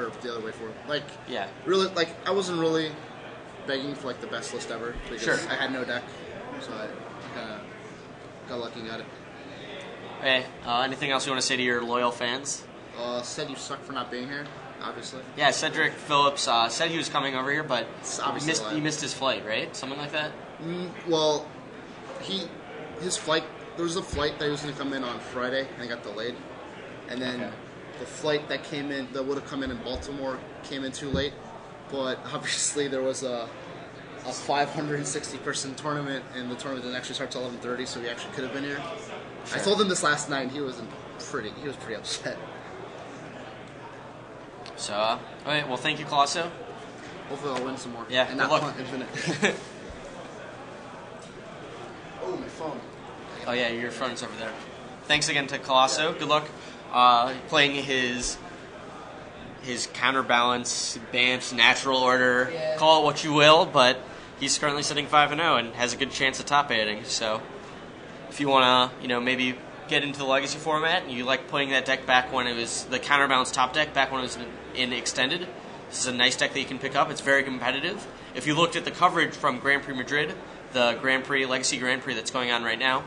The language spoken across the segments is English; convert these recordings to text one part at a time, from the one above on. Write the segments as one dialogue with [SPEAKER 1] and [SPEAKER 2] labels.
[SPEAKER 1] or the other way for like
[SPEAKER 2] Yeah.
[SPEAKER 1] really like I wasn't really begging for like the best list ever because
[SPEAKER 2] Sure.
[SPEAKER 1] I had no deck, so I kind of got lucky and got it.
[SPEAKER 2] Hey, anything else you want to say to your loyal fans?
[SPEAKER 1] Said you suck for not being here, obviously.
[SPEAKER 2] Yeah, Cedric Phillips said he was coming over here, but
[SPEAKER 1] It's obviously
[SPEAKER 2] he missed his flight, right? Something like that?
[SPEAKER 1] Well, his flight. There was a flight that he was going to come in on Friday and it got delayed, and then
[SPEAKER 2] Okay.
[SPEAKER 1] the flight that came in that would have come in Baltimore came in too late. But obviously there was a 560 person tournament, and the tournament didn't actually start till 11:30, so he actually could have been here.
[SPEAKER 2] Sure.
[SPEAKER 1] I told him this last night, and he was pretty upset.
[SPEAKER 2] So, all right, well, thank you, Colosso.
[SPEAKER 1] Hopefully I'll win some more.
[SPEAKER 2] Yeah,
[SPEAKER 1] and
[SPEAKER 2] good
[SPEAKER 1] not
[SPEAKER 2] luck.
[SPEAKER 1] punt infinite. Oh, my phone.
[SPEAKER 2] Oh, yeah, your phone's over there. Thanks again to Colosso. Good luck playing his counterbalance, Banff, natural order, call it what you will, but he's currently sitting 5-0 and has a good chance of top 8ing. So if you want to, maybe get into the Legacy format and you like putting that deck back when it was the counterbalance top deck, back when it was in Extended, this is a nice deck that you can pick up. It's very competitive. If you looked at the coverage from Grand Prix Madrid, the Legacy Grand Prix that's going on right now,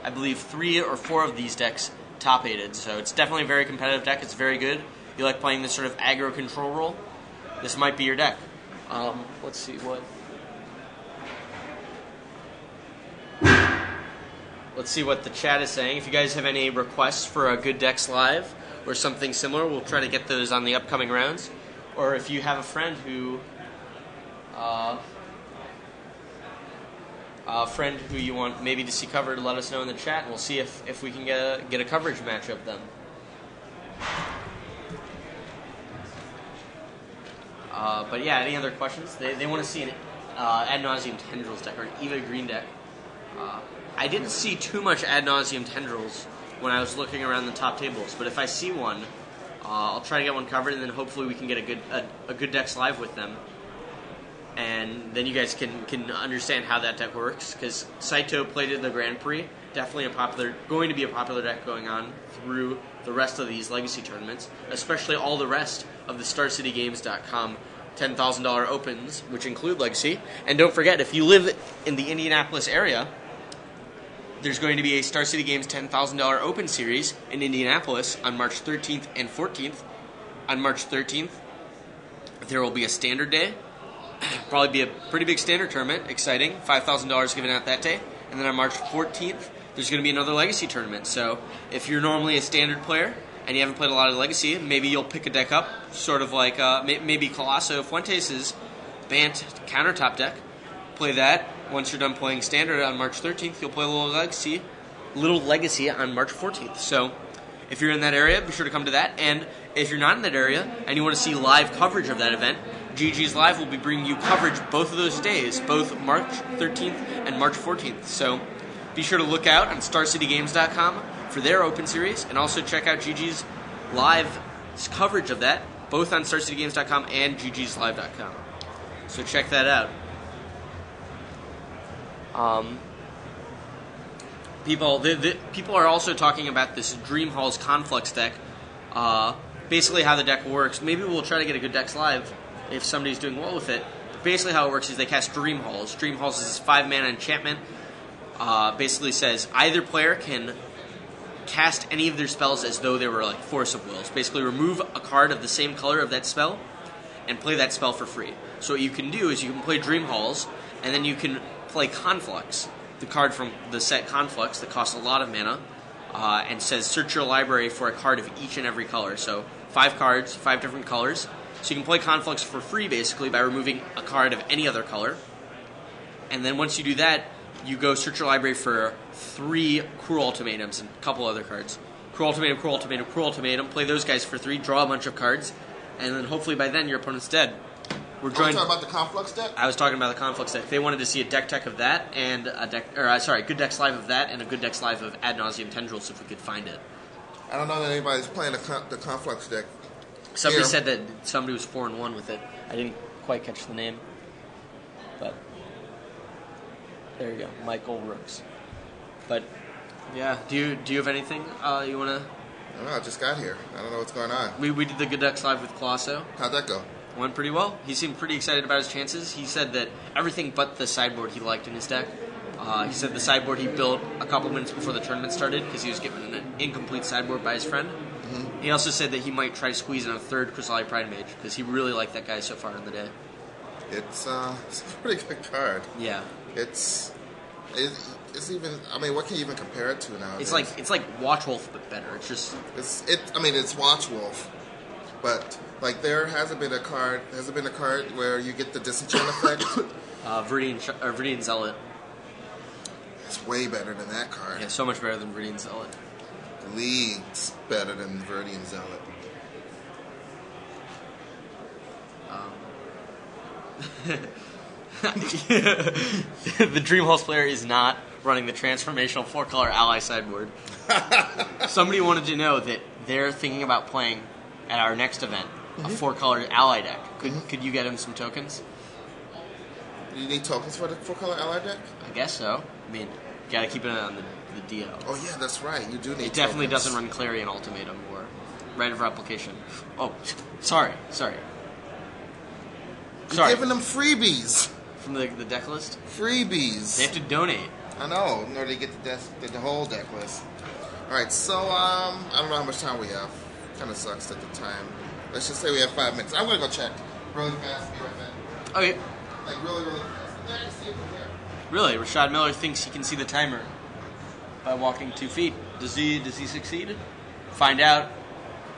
[SPEAKER 2] I believe 3 or 4 of these decks top 8'd. So it's definitely a very competitive deck. It's very good. You like playing this sort of aggro control role, this might be your deck. Let's see what. Let's see what the chat is saying. If you guys have any requests for a Good Decks Live or something similar, we'll try to get those on the upcoming rounds. Or if you have a friend who you want maybe to see covered, let us know in the chat, and we'll see if we can get a coverage match of them. But yeah, any other questions? They want to see an Ad Nauseam Tendrils deck or an Eva Green deck. I didn't see too much Ad Nauseam Tendrils when I was looking around the top tables, but if I see one, I'll try to get one covered, and then hopefully we can get a good Decks Live with them. And then you guys can understand how that deck works, because Saito played in the Grand Prix, definitely going to be a popular deck going on through the rest of these Legacy tournaments, especially all the rest of the StarCityGames.com $10,000 opens, which include Legacy. And don't forget, if you live in the Indianapolis area, there's going to be a Star City Games $10,000 Open Series in Indianapolis on March 13th and 14th. On March 13th, there will be a Standard Day. Probably be a pretty big Standard tournament, exciting, $5,000 given out that day. And then on March 14th, there's going to be another Legacy tournament. So if you're normally a Standard player and you haven't played a lot of Legacy, maybe you'll pick a deck up, sort of like maybe Colosso Fuentes' Bant countertop deck. Play that. Once you're done playing Standard on March 13th, you'll play a little Legacy on March 14th. So if you're in that area, be sure to come to that. And if you're not in that area and you want to see live coverage of that event, GG's Live will be bringing you coverage both of those days, both March 13th and March 14th. So be sure to look out on StarCityGames.com for their Open Series, and also check out GG's Live coverage of that, both on StarCityGames.com and GG'sLive.com. So check that out. People are also talking about this Dream Halls Conflux deck. Basically how the deck works. Maybe we'll try to get a Good Decks Live if somebody's doing well with it. But basically how it works is they cast Dream Halls. Dream Halls is this 5-mana enchantment. Basically says either player can cast any of their spells as though they were like Force of Wills. Basically remove a card of the same color of that spell and play that spell for free. So what you can do is you can play Dream Halls, and then you can play Conflux, the card from the set Conflux that costs a lot of mana, and says search your library for a card of each and every color. So 5 cards, 5 different colors. So you can play Conflux for free, basically, by removing a card of any other color. And then once you do that, you go search your library for 3 Cruel Ultimatums and a couple other cards. Cruel Ultimatum, Cruel Ultimatum, Cruel Ultimatum. Play those guys for 3, draw a bunch of cards, and then hopefully by then your opponent's dead.
[SPEAKER 3] We're talking about the Conflux deck?
[SPEAKER 2] I was talking about the Conflux deck. They wanted to see a deck tech of that, and Good Decks Live of that, and a Good Decks Live of Ad Nauseam Tendrils if we could find it.
[SPEAKER 3] I don't know that anybody's playing the Conflux deck.
[SPEAKER 2] Somebody said that somebody was 4-1 with it. I didn't quite catch the name, but there you go, Michael Rooks. But yeah, do you have anything you want to
[SPEAKER 3] I don't know. I just got here. I don't know what's going on.
[SPEAKER 2] We did the Good Decks Live with Colosso.
[SPEAKER 3] How'd that go?
[SPEAKER 2] Went pretty well. He seemed pretty excited about his chances. He said that everything but the sideboard he liked in his deck. He said the sideboard he built a couple minutes before the tournament started because he was given an incomplete sideboard by his friend. Mm-hmm. He also said that he might try to squeeze in a third Crystalline Pride Mage because he really liked that guy so far in the day.
[SPEAKER 3] It's a pretty good card.
[SPEAKER 2] Yeah.
[SPEAKER 3] It's even. I mean, what can you even compare it to now?
[SPEAKER 2] It's like Watch Wolf but better. It's just.
[SPEAKER 3] I mean, it's Watch Wolf, but like there hasn't been a card where you get the disenchant effect.
[SPEAKER 2] Viridian Zealot.
[SPEAKER 3] It's way better than that card.
[SPEAKER 2] Yeah, so much better than Viridian Zealot.
[SPEAKER 3] Leagues better than Viridian Zealot.
[SPEAKER 2] The Dreamhost player is not running the transformational 4-color ally sideboard. Somebody wanted to know that they're thinking about playing at our next event a 4-color ally deck. Could you get him some tokens?
[SPEAKER 3] Do you need tokens for the 4-color ally deck?
[SPEAKER 2] I guess so. I mean, you gotta keep it on the DO.
[SPEAKER 3] Oh yeah, that's right. You do need.
[SPEAKER 2] It definitely
[SPEAKER 3] tokens.
[SPEAKER 2] doesn't run Clarion Ultimatum or Right of Replication. Oh, sorry.
[SPEAKER 3] You're giving them freebies.
[SPEAKER 2] From the deck list?
[SPEAKER 3] Freebies.
[SPEAKER 2] They have to donate.
[SPEAKER 3] I know, in order to get the whole deck list. Alright, so, I don't know how much time we have. Kind of sucks at the time. Let's just say we have 5 minutes. I'm going to go check. Really fast, be right back.
[SPEAKER 2] Okay.
[SPEAKER 3] Like, really, really fast. Yeah, I can see it from here.
[SPEAKER 2] Really? Rashad Miller thinks he can see the timer by walking 2 feet. Does he succeed? Find out.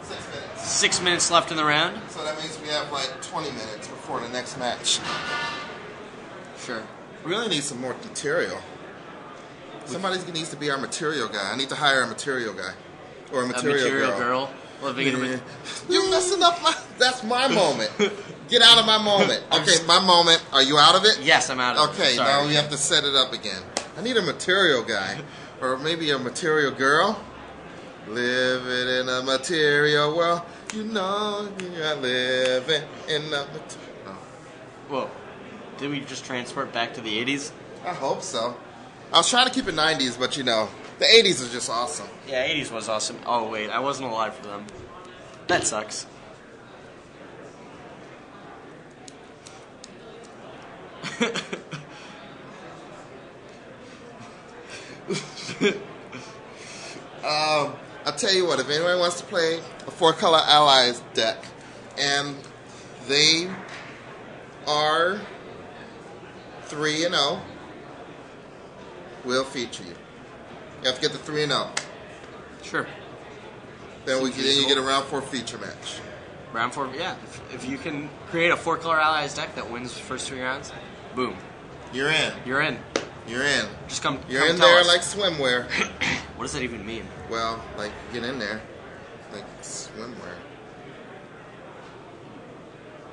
[SPEAKER 3] 6 minutes.
[SPEAKER 2] 6 minutes left in the round.
[SPEAKER 3] So that means we have like 20 minutes before the next match.
[SPEAKER 2] Sure.
[SPEAKER 3] We really need some more material. Somebody needs to be our material guy. I need to hire a material guy. Or a material
[SPEAKER 2] girl. Living in a
[SPEAKER 3] You're messing up that's my moment. Get out of my moment. Okay, my moment. Are you out of it?
[SPEAKER 2] Yes, I'm out of it.
[SPEAKER 3] Okay,
[SPEAKER 2] Sorry.
[SPEAKER 3] now we have to set it up again. I need a material guy. Or maybe a material girl. Living in a material world. You know you're living in a material.
[SPEAKER 2] Whoa. Did we just transport back to the 80s?
[SPEAKER 3] I hope so. I was trying to keep it 90s, but you know, the 80s is just awesome.
[SPEAKER 2] Yeah, 80s was awesome. Oh, wait, I wasn't alive for them. That sucks.
[SPEAKER 3] I'll tell you what, if anyone wants to play a 4-color allies deck, and they are 3-0, we'll feature you. You have to get the 3-0.
[SPEAKER 2] Then
[SPEAKER 3] Then you get a round 4 feature match.
[SPEAKER 2] Round 4, yeah. If you can create a 4-color allies deck that wins the first 3 rounds, boom.
[SPEAKER 3] You're in.
[SPEAKER 2] You're in.
[SPEAKER 3] You're in.
[SPEAKER 2] Just come.
[SPEAKER 3] You're
[SPEAKER 2] come
[SPEAKER 3] in
[SPEAKER 2] tell
[SPEAKER 3] there
[SPEAKER 2] us.
[SPEAKER 3] like swimwear.
[SPEAKER 2] What does that even mean?
[SPEAKER 3] Well, like get in there like swimwear.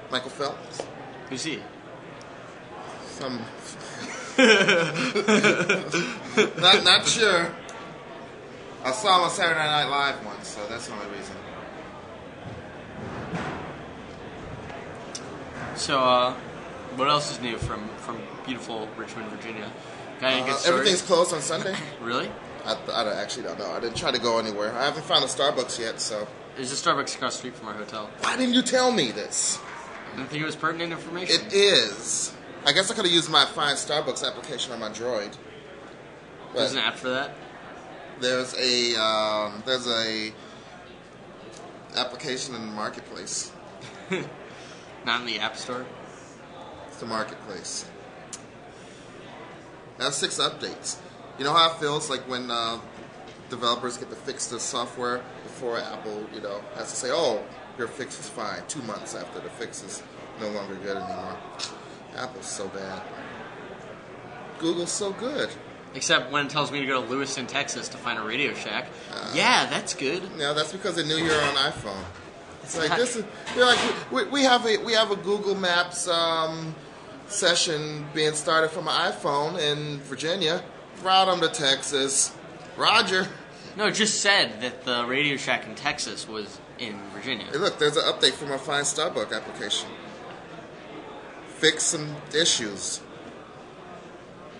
[SPEAKER 3] Michael Phelps.
[SPEAKER 2] Who's he?
[SPEAKER 3] Some. not sure. I saw him on Saturday Night Live once, so that's the only reason.
[SPEAKER 2] So, what else is new from beautiful Richmond, Virginia? Got any good stories?
[SPEAKER 3] Everything's closed on Sunday.
[SPEAKER 2] Really?
[SPEAKER 3] I actually don't know. I didn't try to go anywhere. I haven't found a Starbucks yet, so.
[SPEAKER 2] There's a Starbucks across the street from our hotel.
[SPEAKER 3] Why didn't you tell me this?
[SPEAKER 2] I didn't think it was pertinent information.
[SPEAKER 3] It is. I guess I could have used my Find Starbucks application on my Droid. But
[SPEAKER 2] There's an app for that?
[SPEAKER 3] there's a application in the marketplace.
[SPEAKER 2] Not in the App Store?
[SPEAKER 3] It's the marketplace. It has 6 updates. You know how it feels like when developers get to fix the software before Apple, has to say, "Oh, your fix is fine." 2 months after the fix is no longer good anymore. Apple's so bad. Google's so good.
[SPEAKER 2] Except when it tells me to go to Lewiston, Texas to find a Radio Shack. Yeah, that's good.
[SPEAKER 3] Yeah, that's because they knew you're on iPhone. It's like
[SPEAKER 2] not-
[SPEAKER 3] this is. They're like we have a Google Maps session being started from an iPhone in Virginia. Route them to Texas. Roger.
[SPEAKER 2] No, it just said that the Radio Shack in Texas was in Virginia.
[SPEAKER 3] Hey, look, there's an update from our Find Starbucks application. Fix some issues.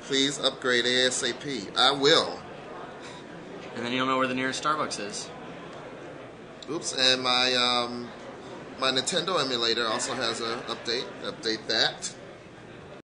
[SPEAKER 3] Please upgrade ASAP. I will.
[SPEAKER 2] And then you'll know where the nearest Starbucks is.
[SPEAKER 3] Oops, and my my Nintendo emulator also has a update. Update that.